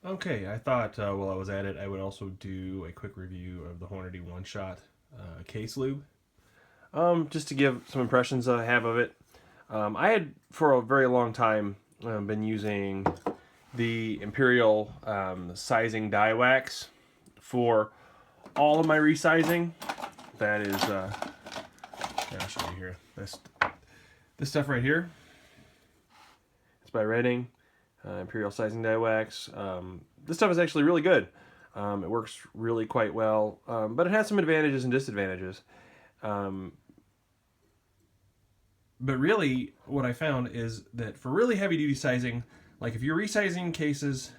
Okay, I thought while I was at it, I would also do a quick review of the Hornady OneShot Case Lube, just to give some impressions I have of it. I had, for a very long time, been using the Imperial sizing dye wax for all of my resizing. That is, I'll show you here. This stuff right here. It's by Redding. Imperial sizing dye wax. This stuff is actually really good. It works really quite well, but it has some advantages and disadvantages. But really, what I found is that for really heavy duty sizing, like if you're resizing cases,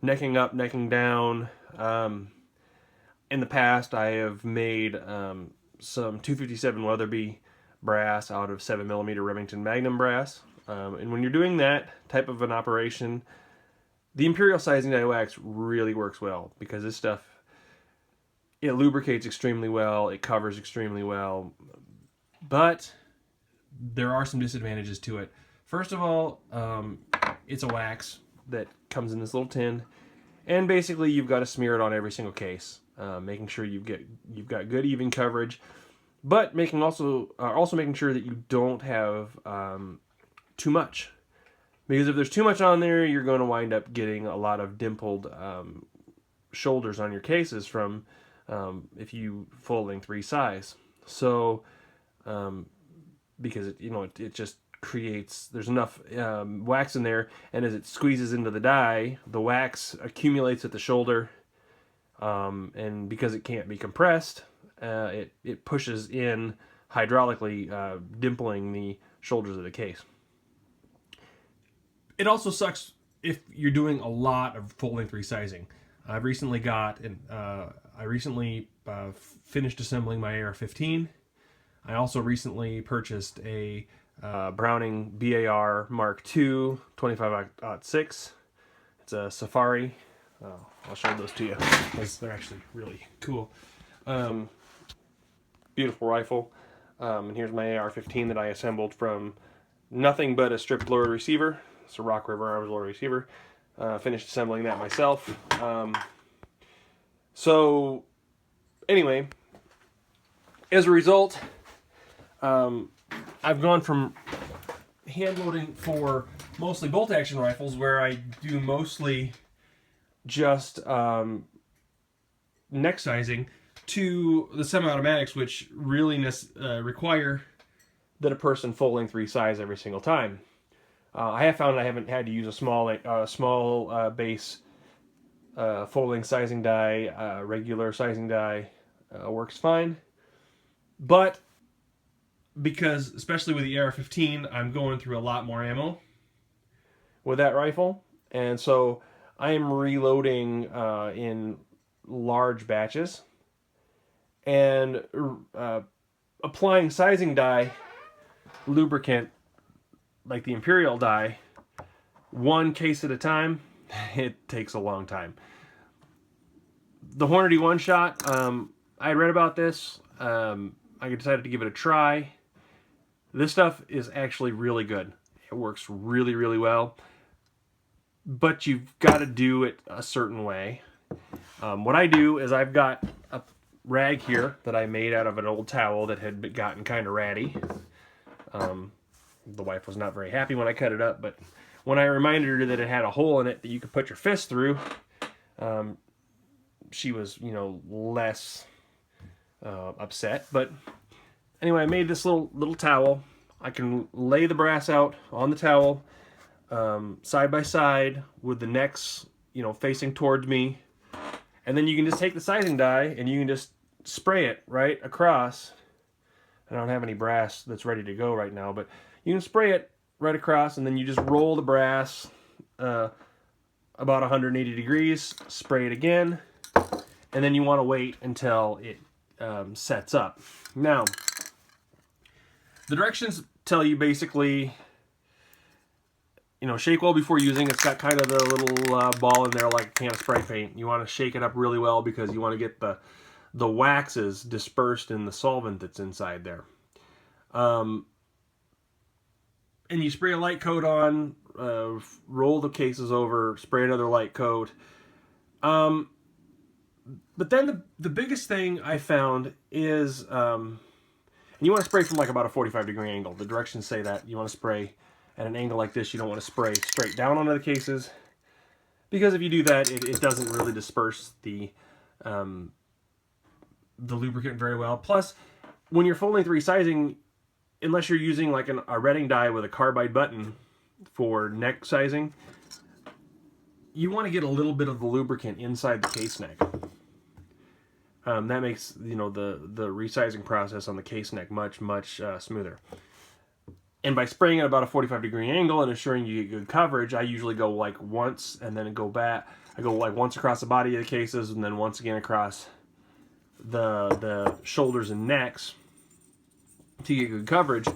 necking up, necking down, in the past I have made some 257 Weatherby brass out of 7mm Remington Magnum brass. And when you're doing that type of an operation, the Imperial sizing dye wax really works well because this stuff, it lubricates extremely well, it covers extremely well, but there are some disadvantages to it. First of all, it's a wax that comes in this little tin, and basically you've got to smear it on every single case, making sure you've got good even coverage, but also making sure that you don't have too much, because if there's too much on there, you're going to wind up getting a lot of dimpled shoulders on your cases from if you full length resize. So because it just creates, there's enough wax in there, and as it squeezes into the die, the wax accumulates at the shoulder, and because it can't be compressed, it pushes in hydraulically, dimpling the shoulders of the case. It also sucks if you're doing a lot of full-length resizing. I recently finished assembling my AR-15. I also recently purchased a Browning BAR Mark II 25-06. It's a Safari. I'll show those to you because they're actually really cool. Beautiful rifle. And here's my AR-15 that I assembled from nothing but a stripped lower receiver. It's a Rock River Arms lower receiver. Finished assembling that myself. So anyway, as a result, I've gone from hand loading for mostly bolt action rifles, where I do mostly just neck sizing, to the semi-automatics, which really require that a person full length resize every single time. I have found I haven't had to use a small base full length sizing die. Regular sizing die works fine, but because especially with the AR-15, I'm going through a lot more ammo with that rifle, and so I am reloading in large batches and applying sizing die lubricant like the Imperial die, one case at a time. It takes a long time. The Hornady OneShot, I read about this. I decided to give it a try. This stuff is actually really good. It works really, really well, but you've got to do it a certain way. What I do is I've got a rag here that I made out of an old towel that had gotten kind of ratty. The wife was not very happy when I cut it up, but when I reminded her that it had a hole in it that you could put your fist through, she was, less upset. But anyway, I made this little towel. I can lay the brass out on the towel, side by side with the necks, facing towards me, and then you can just take the sizing die and you can just spray it right across. I don't have any brass that's ready to go right now, but you can spray it right across, and then you just roll the brass about 180 degrees, spray it again, and then you want to wait until it sets up. Now, the directions tell you basically, shake well before using. It's got kind of the little ball in there like a can of spray paint. You want to shake it up really well because you want to get the waxes dispersed in the solvent that's inside there. And you spray a light coat on roll the cases over, spray another light coat. But then the biggest thing I found is, and you want to spray from like about a 45-degree angle. The directions say that you want to spray at an angle like this. You don't want to spray straight down onto the cases, because if you do that, it doesn't really disperse the lubricant very well. Plus, when you're full-length resizing, unless you're using like a retting die with a carbide button for neck sizing, you want to get a little bit of the lubricant inside the case neck. That makes, you know, the resizing process on the case neck much smoother. And by spraying at about a 45-degree angle and assuring you get good coverage, I usually go like once and then go back. I go like once across the body of the cases and then once again across the shoulders and necks to get good coverage.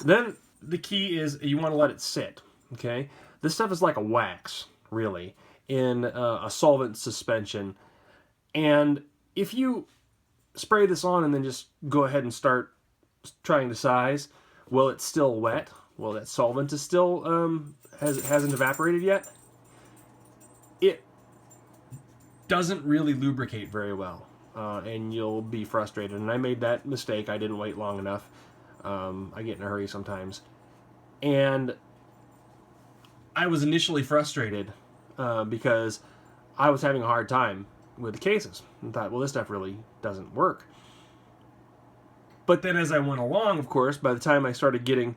Then the key is you want to let it sit. Okay, this stuff is like a wax, really, in a solvent suspension. And if you spray this on and then just go ahead and start trying to size, well, it's still wet. Well, that solvent is still hasn't evaporated yet. It doesn't really lubricate very well, and you'll be frustrated. And I made that mistake. I didn't wait long enough. I get in a hurry sometimes, and I was initially frustrated because I was having a hard time with the cases and thought, well, this stuff really doesn't work. But then as I went along, of course, by the time I started getting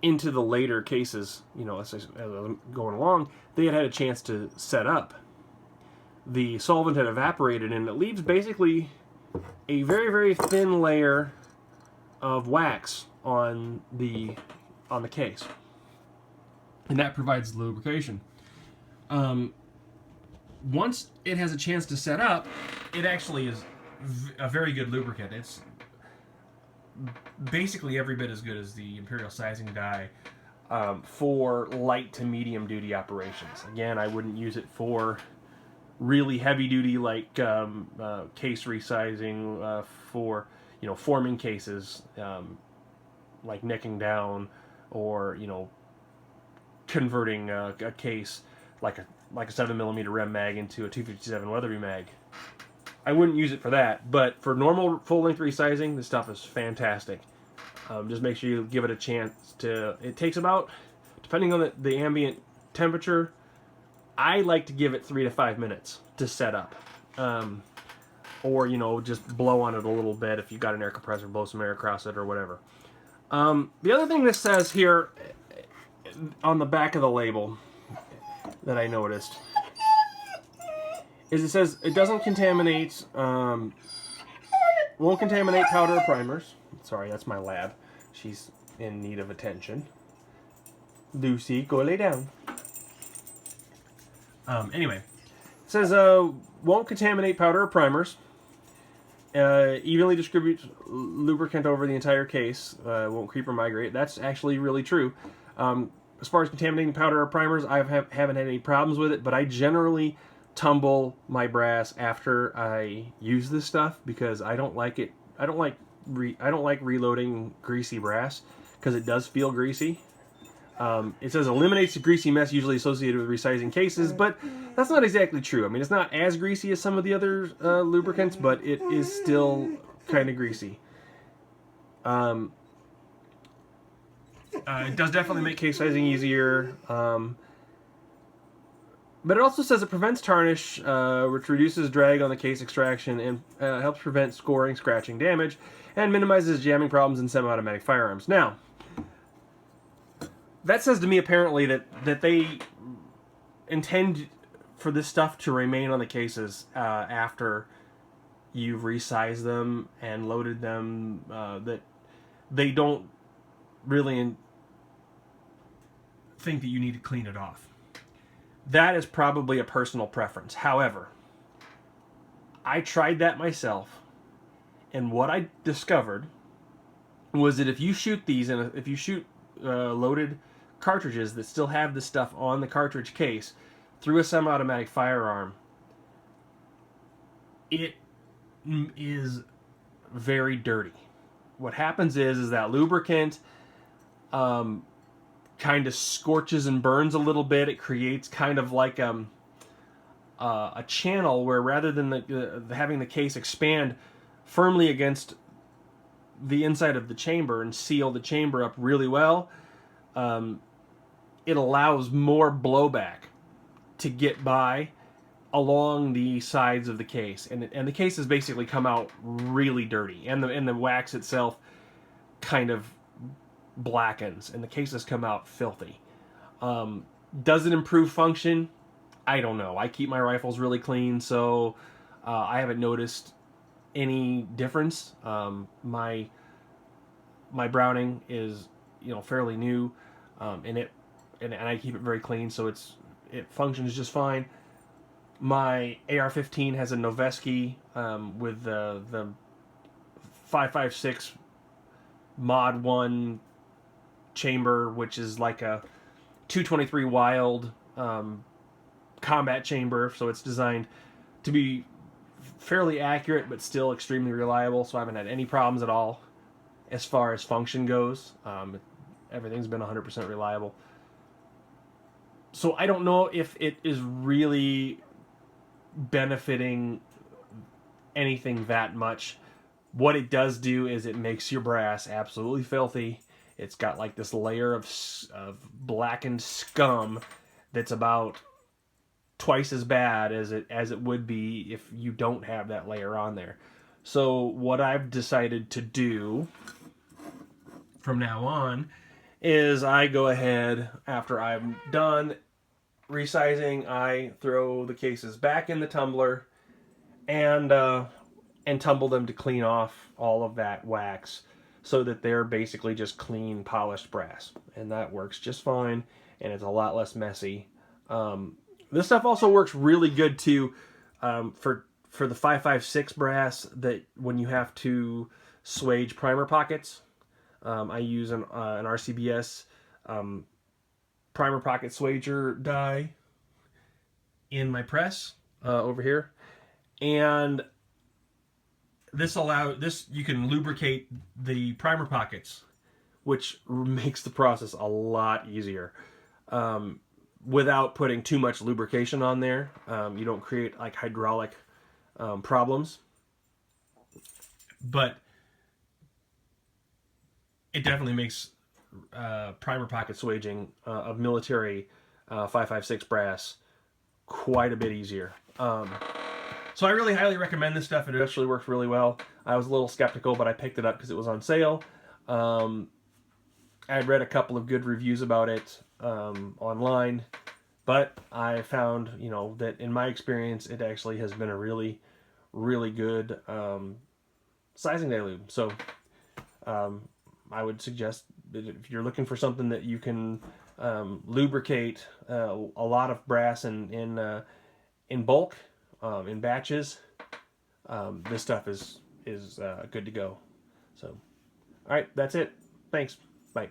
into the later cases, you know, as I was going along, they had a chance to set up. The solvent had evaporated, and it leaves basically a very thin layer of wax on the case, and that provides lubrication. Once it has a chance to set up, it actually is a very good lubricant. It's basically every bit as good as the Imperial sizing dye for light to medium duty operations. Again, I wouldn't use it for really heavy duty like case resizing for, you know, forming cases, like necking down, or, you know, converting a case like a 7mm Rem mag into a 257 Weatherby mag. I wouldn't use it for that, but for normal full-length resizing, this stuff is fantastic. Just make sure you give it a chance to... It takes about, depending on the ambient temperature, I like to give it 3 to 5 minutes to set up. Or, you know, just blow on it a little bit. If you've got an air compressor, blow some air across it or whatever. The other thing this says here on the back of the label that I noticed is it says it doesn't contaminate, won't contaminate powder or primers. Sorry, that's my lab. She's in need of attention. Lucy, go lay down. Anyway, it says won't contaminate powder or primers. Evenly distributes lubricant over the entire case. Won't creep or migrate. That's actually really true. As far as contaminating powder or primers, I haven't had any problems with it, but I generally tumble my brass after I use this stuff because I don't like it. I don't like reloading greasy brass because it does feel greasy. It says eliminates the greasy mess usually associated with resizing cases, but that's not exactly true. I mean, it's not as greasy as some of the other lubricants, but it is still kind of greasy. It does definitely make case sizing easier. But it also says it prevents tarnish, which reduces drag on the case extraction and helps prevent scoring, scratching, damage, and minimizes jamming problems in semi-automatic firearms. Now, that says to me apparently that they intend for this stuff to remain on the cases after you've resized them and loaded them, that they don't really think that you need to clean it off. That is probably a personal preference. However, I tried that myself, and what I discovered was that if you shoot these, and if you shoot loaded cartridges that still have this stuff on the cartridge case through a semi-automatic firearm, it is very dirty. What happens is that lubricant kind of scorches and burns a little bit. It creates kind of like a channel where, rather than having the case expand firmly against the inside of the chamber and seal the chamber up really well, it allows more blowback to get by along the sides of the case, and the case has basically come out really dirty, and the wax itself kind of blackens, and the case has come out filthy. Does it improve function? I don't know. I keep my rifles really clean, so I haven't noticed any difference. My Browning is, you know, fairly new, and I keep it very clean, so it functions just fine. My AR-15 has a Noveski with the 5.56 Mod 1 chamber, which is like a 223 Wild combat chamber, so it's designed to be fairly accurate but still extremely reliable, so I haven't had any problems at all as far as function goes. Everything's been 100% reliable. So I don't know if it is really benefiting anything that much. What it does do is it makes your brass absolutely filthy. It's got like this layer of blackened scum that's about twice as bad as it would be if you don't have that layer on there. So what I've decided to do from now on is I go ahead, after I'm done resizing, I throw the cases back in the tumbler and tumble them to clean off all of that wax, so that they're basically just clean, polished brass, and that works just fine, and it's a lot less messy. This stuff also works really good too for the 5.56 brass, that when you have to swage primer pockets. I use an RCBS primer pocket swager die in my press over here, and this you can lubricate the primer pockets, which makes the process a lot easier without putting too much lubrication on there. You don't create like hydraulic problems, but it definitely makes primer pocket swaging of military 5.56 brass quite a bit easier. So I really highly recommend this stuff. It actually works really well. I was a little skeptical, but I picked it up because it was on sale. I had read a couple of good reviews about it online, but I found, you know, that in my experience, it actually has been a really, really good sizing day lube. So I would suggest that if you're looking for something that you can lubricate a lot of brass in bulk, in batches, this stuff is good to go. So, all right, that's it. Thanks. Bye.